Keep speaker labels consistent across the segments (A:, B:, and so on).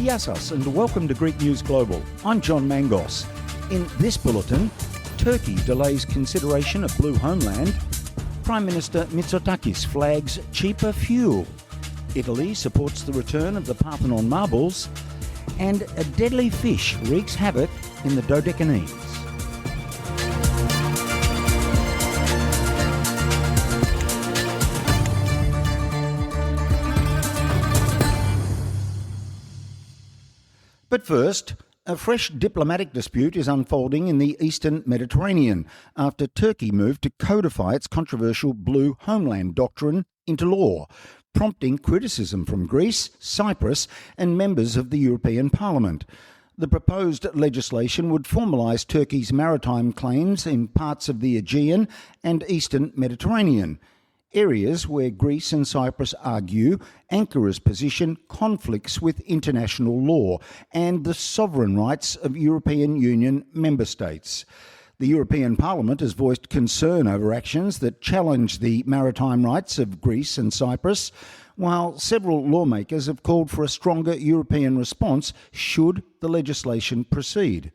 A: Yassas and welcome to Greek News Global. I'm John Mangos. In this bulletin, Turkey delays consideration of Blue Homeland. Prime Minister Mitsotakis flags cheaper fuel. Italy supports the return of the Parthenon Marbles. And a deadly fish wreaks havoc in the Dodecanese. But first, a fresh diplomatic dispute is unfolding in the eastern Mediterranean after Turkey moved to codify its controversial Blue Homeland doctrine into law, prompting criticism from Greece, Cyprus and members of the European Parliament. The proposed legislation would formalise Turkey's maritime claims in parts of the Aegean and eastern Mediterranean, areas where Greece and Cyprus argue Ankara's position conflicts with international law and the sovereign rights of European Union member states. The European Parliament has voiced concern over actions that challenge the maritime rights of Greece and Cyprus, while several lawmakers have called for a stronger European response should the legislation proceed.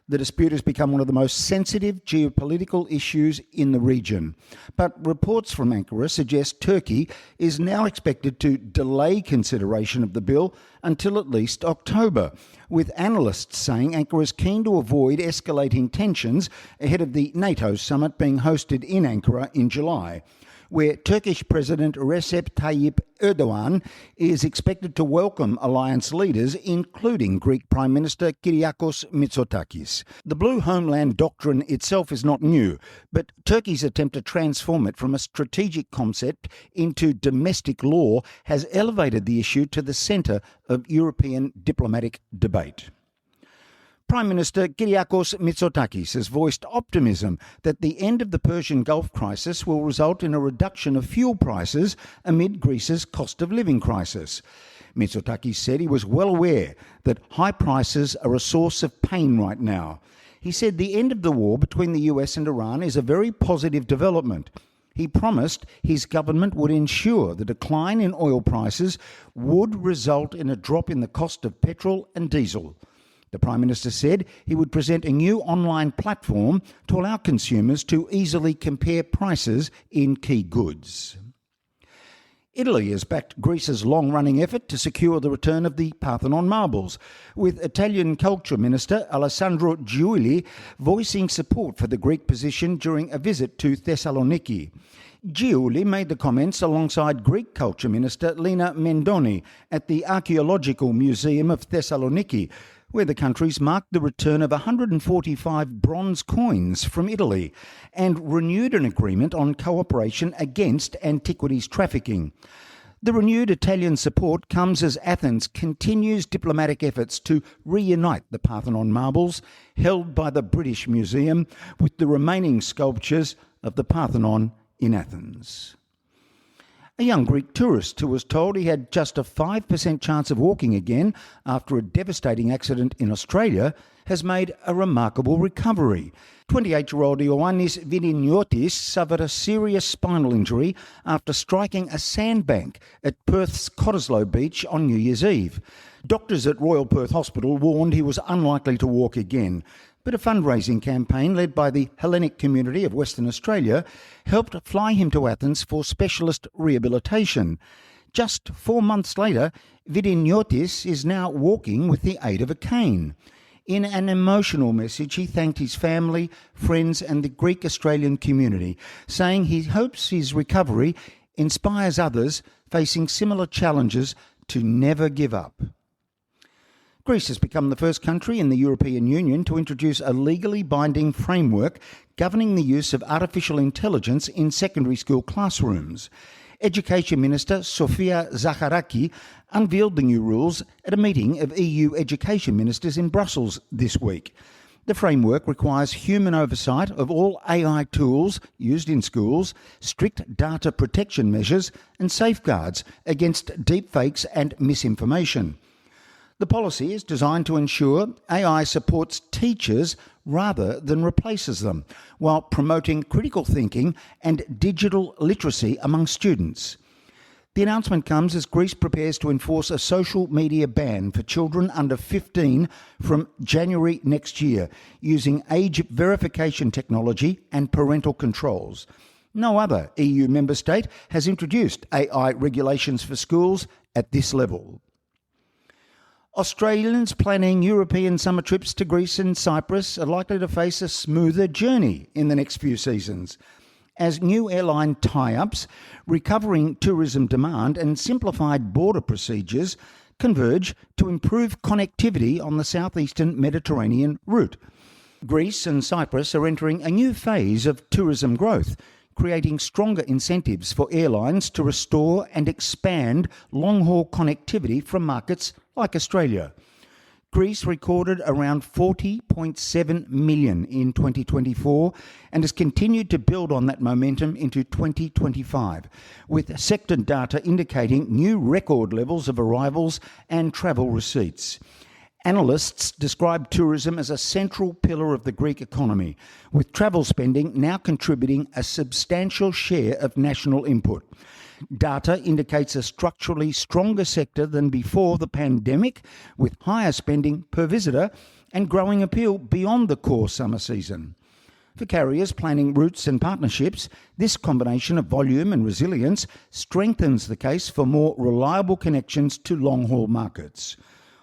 A: The dispute has become one of the most sensitive geopolitical issues in the region. But reports from Ankara suggest Turkey is now expected to delay consideration of the bill until at least October, with analysts saying Ankara is keen to avoid escalating tensions ahead of the NATO summit being hosted in Ankara in July, where Turkish President Recep Tayyip Erdogan is expected to welcome alliance leaders, including Greek Prime Minister Kyriakos Mitsotakis. The Blue Homeland doctrine itself is not new, but Turkey's attempt to transform it from a strategic concept into domestic law has elevated the issue to the centre of European diplomatic debate. Prime Minister Kyriakos Mitsotakis has voiced optimism that the end of the Persian Gulf crisis will result in a reduction of fuel prices amid Greece's cost of living crisis. Mitsotakis said he was well aware that high prices are a source of pain right now. He said the end of the war between the US and Iran is a very positive development. He promised his government would ensure the decline in oil prices would result in a drop in the cost of petrol and diesel. The Prime Minister said he would present a new online platform to allow consumers to easily compare prices in key goods. Italy has backed Greece's long-running effort to secure the return of the Parthenon Marbles, with Italian Culture Minister Alessandro Giuli voicing support for the Greek position during a visit to Thessaloniki. Giuli made the comments alongside Greek Culture Minister Lina Mendoni at the Archaeological Museum of Thessaloniki, where the countries marked the return of 145 bronze coins from Italy and renewed an agreement on cooperation against antiquities trafficking. The renewed Italian support comes as Athens continues diplomatic efforts to reunite the Parthenon Marbles, held by the British Museum, with the remaining sculptures of the Parthenon in Athens. A young Greek tourist who was told he had just a 5% chance of walking again after a devastating accident in Australia has made a remarkable recovery. 28-year-old Ioannis Vidiniotis suffered a serious spinal injury after striking a sandbank at Perth's Cottesloe Beach on New Year's Eve. Doctors at Royal Perth Hospital warned he was unlikely to walk again, but a fundraising campaign led by the Hellenic community of Western Australia helped fly him to Athens for specialist rehabilitation. Just 4 months later, Vidiniotis is now walking with the aid of a cane. In an emotional message, he thanked his family, friends and the Greek Australian community, saying he hopes his recovery inspires others facing similar challenges to never give up. Greece has become the first country in the European Union to introduce a legally binding framework governing the use of artificial intelligence in secondary school classrooms. Education Minister Sofia Zacharaki unveiled the new rules at a meeting of EU education ministers in Brussels this week. The framework requires human oversight of all AI tools used in schools, strict data protection measures and safeguards against deepfakes and misinformation. The policy is designed to ensure AI supports teachers rather than replaces them, while promoting critical thinking and digital literacy among students. The announcement comes as Greece prepares to enforce a social media ban for children under 15 from January next year, using age verification technology and parental controls. No other EU member state has introduced AI regulations for schools at this level. Australians planning European summer trips to Greece and Cyprus are likely to face a smoother journey in the next few seasons, as new airline tie-ups, recovering tourism demand and simplified border procedures converge to improve connectivity on the southeastern Mediterranean route. Greece and Cyprus are entering a new phase of tourism growth, creating stronger incentives for airlines to restore and expand long-haul connectivity from markets like Australia. Greece recorded around 40.7 million in 2024 and has continued to build on that momentum into 2025, with sector data indicating new record levels of arrivals and travel receipts. Analysts describe tourism as a central pillar of the Greek economy, with travel spending now contributing a substantial share of national input. Data indicates a structurally stronger sector than before the pandemic, with higher spending per visitor and growing appeal beyond the core summer season. For carriers planning routes and partnerships, this combination of volume and resilience strengthens the case for more reliable connections to long-haul markets.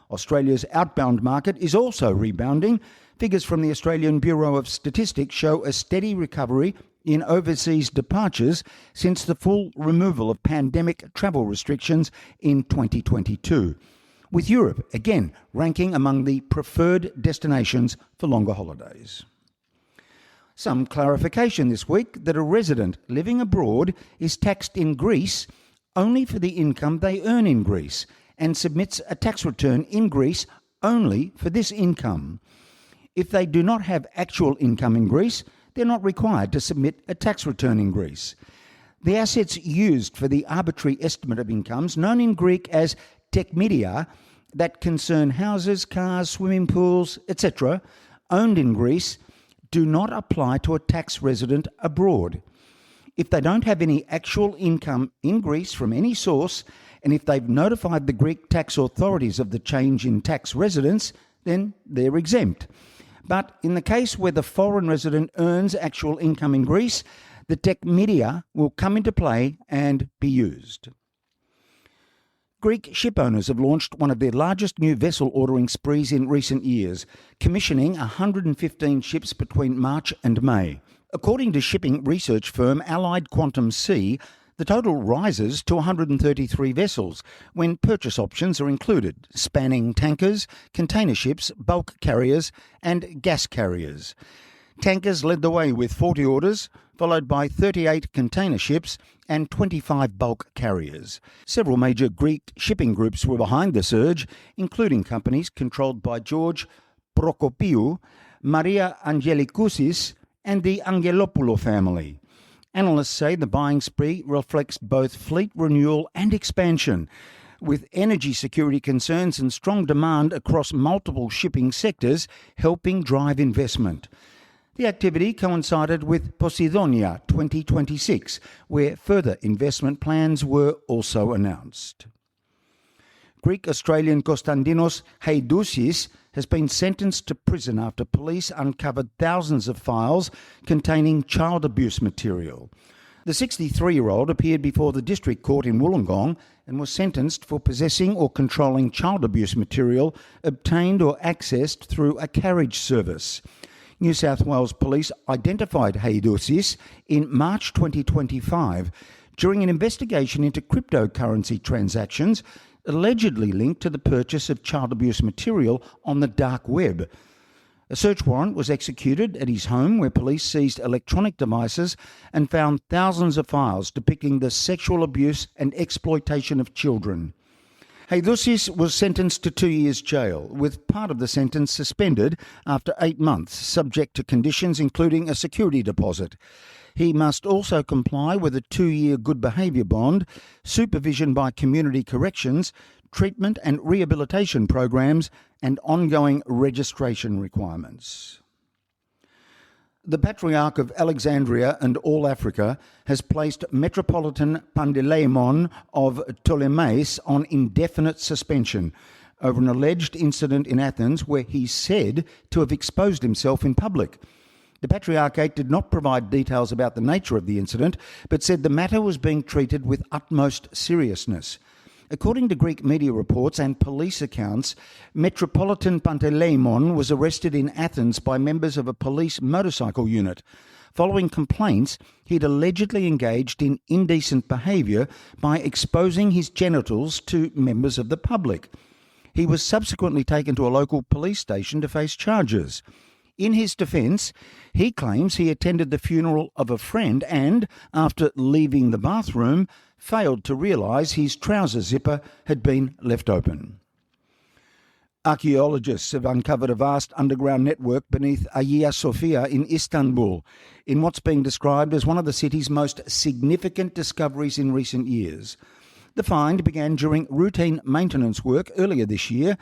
A: Australia's outbound market is also rebounding. Figures from the Australian Bureau of Statistics show a steady recovery in overseas departures since the full removal of pandemic travel restrictions in 2022, with Europe again ranking among the preferred destinations for longer holidays. Some clarification this week that a resident living abroad is taxed in Greece only for the income they earn in Greece and submits a tax return in Greece only for this income. If they do not have actual income in Greece, they're not required to submit a tax return in Greece. The assets used for the arbitrary estimate of incomes, known in Greek as tekmedia, that concern houses, cars, swimming pools, etc., owned in Greece, do not apply to a tax resident abroad. If they don't have any actual income in Greece from any source, and if they've notified the Greek tax authorities of the change in tax residence, then they're exempt. But in the case where the foreign resident earns actual income in Greece, the tekmedia will come into play and be used. Greek ship owners have launched one of their largest new vessel ordering sprees in recent years, commissioning 115 ships between March and May. According to shipping research firm Allied Quantum C, the total rises to 133 vessels when purchase options are included, spanning tankers, container ships, bulk carriers and gas carriers. Tankers led the way with 40 orders, followed by 38 container ships and 25 bulk carriers. Several major Greek shipping groups were behind the surge, including companies controlled by George Prokopiou, Maria Angelikousis and the Angelopoulou family. Analysts say the buying spree reflects both fleet renewal and expansion, with energy security concerns and strong demand across multiple shipping sectors helping drive investment. The activity coincided with Poseidonia 2026, where further investment plans were also announced. Greek-Australian Konstantinos Haidousis has been sentenced to prison after police uncovered thousands of files containing child abuse material. The 63-year-old appeared before the district court in Wollongong and was sentenced for possessing or controlling child abuse material obtained or accessed through a carriage service. New South Wales Police identified Haidousis in March 2025 during an investigation into cryptocurrency transactions allegedly linked to the purchase of child abuse material on the dark web. A search warrant was executed at his home where police seized electronic devices and found thousands of files depicting the sexual abuse and exploitation of children. Haidousis was sentenced to 2 years jail, with part of the sentence suspended after 8 months, subject to conditions including a security deposit. He must also comply with a 2-year good behaviour bond, supervision by community corrections, treatment and rehabilitation programs, and ongoing registration requirements. The Patriarch of Alexandria and all Africa has placed Metropolitan Panteleimon of Ptolemais on indefinite suspension over an alleged incident in Athens where he's said to have exposed himself in public. The Patriarchate did not provide details about the nature of the incident, but said the matter was being treated with utmost seriousness. According to Greek media reports and police accounts, Metropolitan Panteleimon was arrested in Athens by members of a police motorcycle unit. Following complaints, he'd allegedly engaged in indecent behaviour by exposing his genitals to members of the public. He was subsequently taken to a local police station to face charges. In his defence, he claims he attended the funeral of a friend and, after leaving the bathroom, failed to realise his trouser zipper had been left open. Archaeologists have uncovered a vast underground network beneath Hagia Sophia in Istanbul, in what's being described as one of the city's most significant discoveries in recent years. The find began during routine maintenance work earlier this year,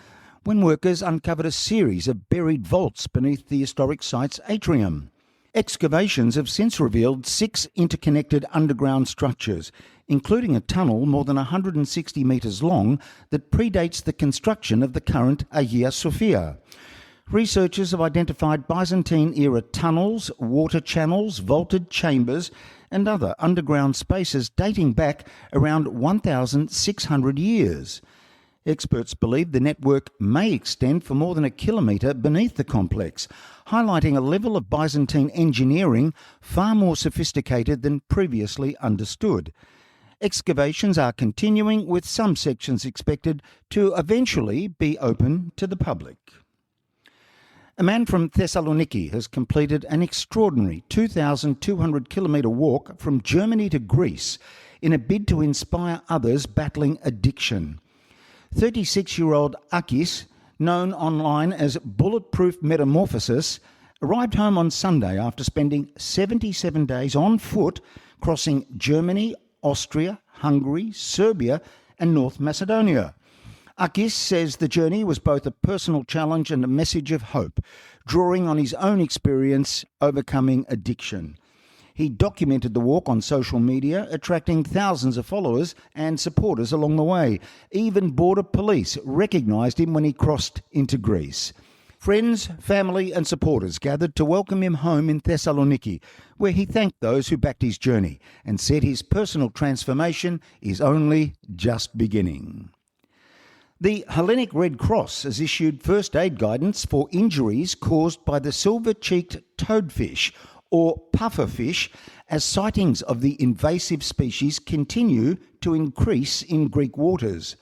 A: when workers uncovered a series of buried vaults beneath the historic site's atrium. Excavations have since revealed 6 interconnected underground structures, including a tunnel more than 160 metres long that predates the construction of the current Hagia Sophia. Researchers have identified Byzantine-era tunnels, water channels, vaulted chambers, and other underground spaces dating back around 1,600 years. Experts believe the network may extend for more than a kilometre beneath the complex, highlighting a level of Byzantine engineering far more sophisticated than previously understood. Excavations are continuing, with some sections expected to eventually be open to the public. A man from Thessaloniki has completed an extraordinary 2,200-kilometre walk from Germany to Greece in a bid to inspire others battling addiction. 36-year-old Akis, known online as Bulletproof Metamorphosis, arrived home on Sunday after spending 77 days on foot crossing Germany, Austria, Hungary, Serbia and North Macedonia. Akis says the journey was both a personal challenge and a message of hope, drawing on his own experience overcoming addiction. He documented the walk on social media, attracting thousands of followers and supporters along the way. Even border police recognised him when he crossed into Greece. Friends, family and supporters gathered to welcome him home in Thessaloniki, where he thanked those who backed his journey and said his personal transformation is only just beginning. The Hellenic Red Cross has issued first aid guidance for injuries caused by the silver-cheeked toadfish, or pufferfish, as sightings of the invasive species continue to increase in Greek waters.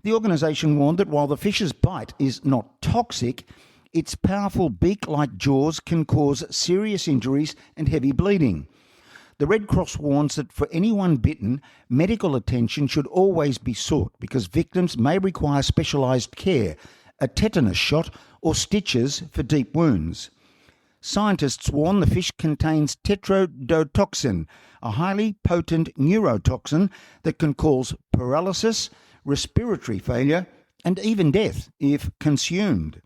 A: The organisation warned that while the fish's bite is not toxic, its powerful beak-like jaws can cause serious injuries and heavy bleeding. The Red Cross warns that for anyone bitten, medical attention should always be sought because victims may require specialised care, a tetanus shot or stitches for deep wounds. Scientists warn the fish contains tetrodotoxin, a highly potent neurotoxin that can cause paralysis, respiratory failure, and even death if consumed.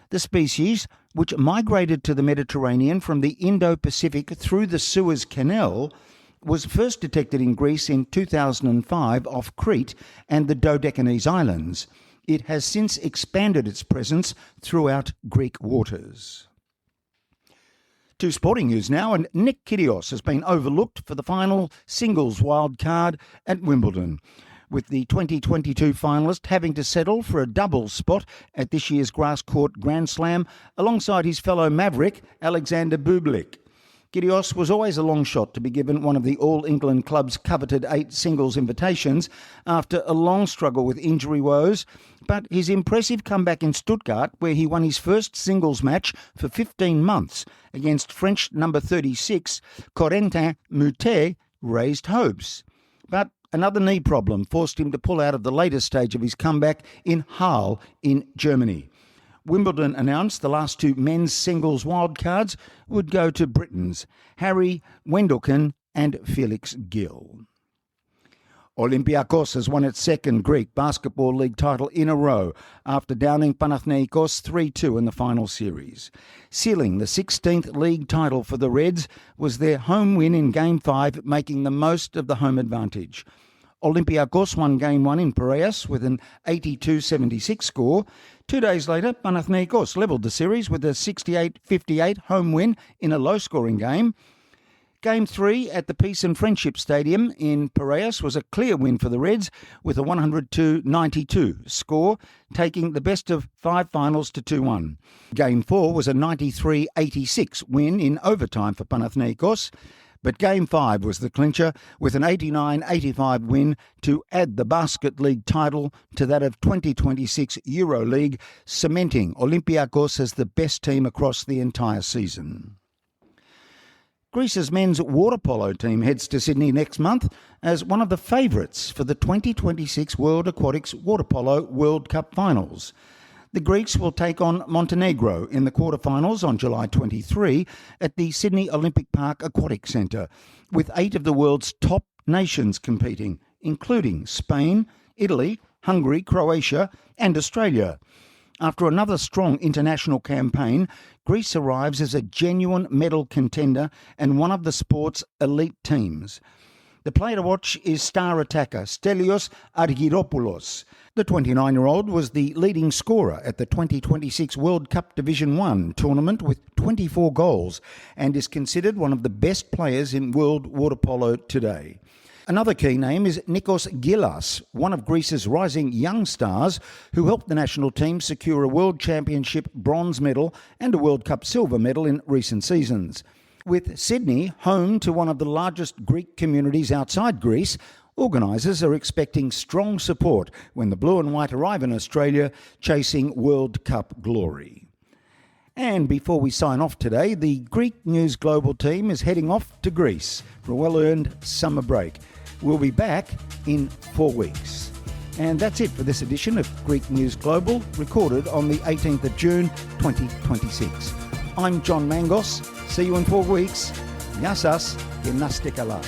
A: The species, which migrated to the Mediterranean from the Indo-Pacific through the Suez Canal, was first detected in Greece in 2005 off Crete and the Dodecanese Islands. It has since expanded its presence throughout Greek waters. To sporting news now, and Nick Kyrgios has been overlooked for the final singles wild card at Wimbledon, with the 2022 finalist having to settle for a doubles spot at this year's grass court Grand Slam alongside his fellow maverick Alexander Bublik. Kyrgios was always a long shot to be given one of the All England club's coveted 8 singles invitations after a long struggle with injury woes, but his impressive comeback in Stuttgart, where he won his first singles match for 15 months against French number 36 Corentin Moutet, raised hopes. But another knee problem forced him to pull out of the latest stage of his comeback in Halle in Germany. Wimbledon announced the last 2 men's singles wildcards would go to Britons Harry Wendelken and Felix Gill. Olympiakos has won its second Greek Basketball League title in a row after downing Panathinaikos 3-2 in the final series. Sealing the 16th league title for the Reds was their home win in Game 5, making the most of the home advantage. Olympiakos won Game 1 in Piraeus with an 82-76 score. 2 days later, Panathinaikos levelled the series with a 68-58 home win in a low-scoring game. Game 3 at the Peace and Friendship Stadium in Piraeus was a clear win for the Reds with a 102-92 score, taking the best of 5 finals to 2-1. Game 4 was a 93-86 win in overtime for Panathinaikos, but Game 5 was the clincher with an 89-85 win to add the Basket League title to that of 2026 EuroLeague, cementing Olympiakos as the best team across the entire season. Greece's men's water polo team heads to Sydney next month as one of the favourites for the 2026 World Aquatics Water Polo World Cup finals. The Greeks will take on Montenegro in the quarterfinals on July 23 at the Sydney Olympic Park Aquatic Centre, with 8 of the world's top nations competing, including Spain, Italy, Hungary, Croatia and Australia. After another strong international campaign, Greece arrives as a genuine medal contender and one of the sport's elite teams. The player to watch is star attacker Stelios Argyropoulos. The 29-year-old was the leading scorer at the 2026 World Cup Division 1 tournament with 24 goals and is considered one of the best players in world water polo today. Another key name is Nikos Gilas, one of Greece's rising young stars who helped the national team secure a World Championship bronze medal and a World Cup silver medal in recent seasons. With Sydney home to one of the largest Greek communities outside Greece, organisers are expecting strong support when the blue and white arrive in Australia chasing World Cup glory. And before we sign off today, the Greek News Global team is heading off to Greece for a well-earned summer break. We'll be back in 4 weeks. And that's it for this edition of Greek News Global, recorded on the 18th of June 2026. I'm John Mangos. See you in 4 weeks. Gya σας και να είστε καλά.